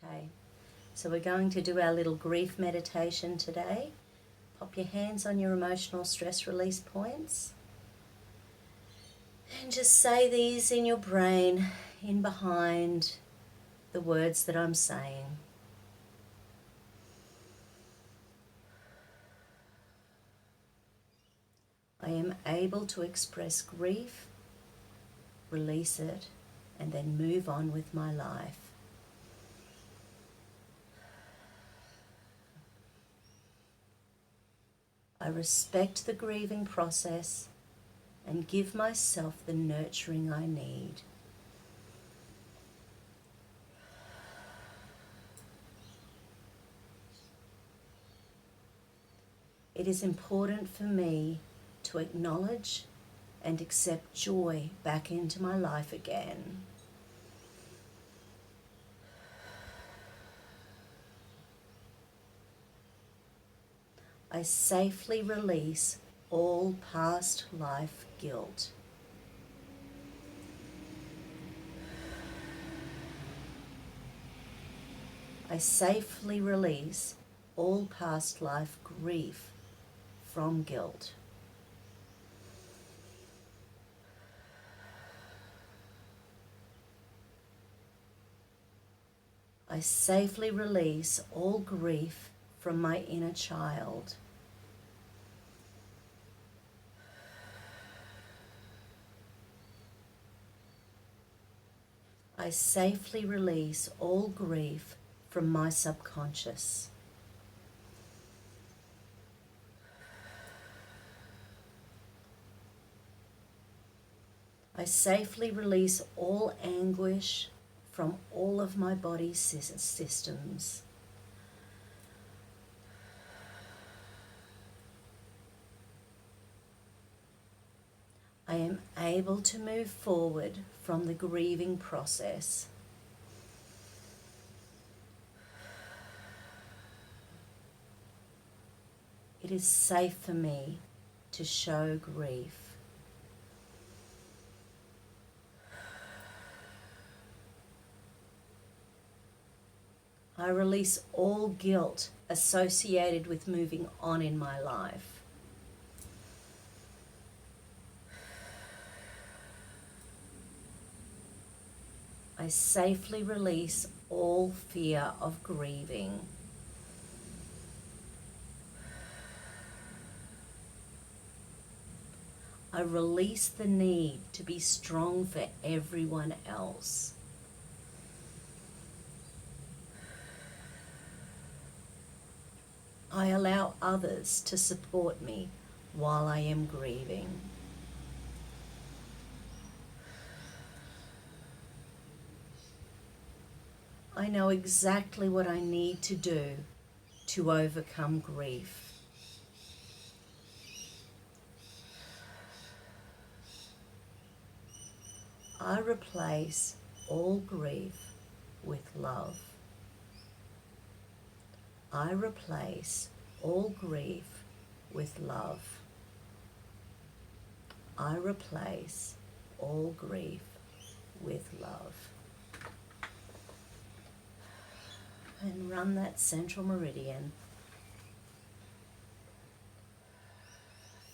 Okay, so we're going to do our little grief meditation today. Pop your hands on your emotional stress release points. And just say these in your brain, in behind the words that I'm saying. I am able to express grief, release it, and then move on with my life. I respect the grieving process and give myself the nurturing I need. It is important for me to acknowledge and accept joy back into my life again. I safely release all past life guilt. I safely release all past life grief from guilt. I safely release all grief from my inner child. I safely release all grief from my subconscious. I safely release all anguish from all of my body's systems. I am able to move forward from the grieving process. It is safe for me to show grief. I release all guilt associated with moving on in my life. I safely release all fear of grieving. I release the need to be strong for everyone else. I allow others to support me while I am grieving. I know exactly what I need to do to overcome grief. I replace all grief with love. I replace all grief with love. I replace all grief with love. And run that central meridian.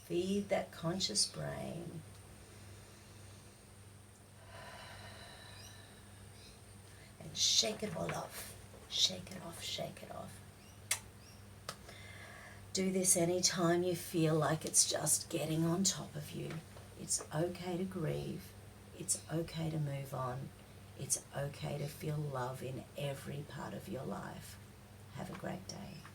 Feed that conscious brain. And shake it all off. Shake it off, shake it off. Do this anytime you feel like it's just getting on top of you. It's okay to grieve. It's okay to move on. It's okay to feel love in every part of your life. Have a great day.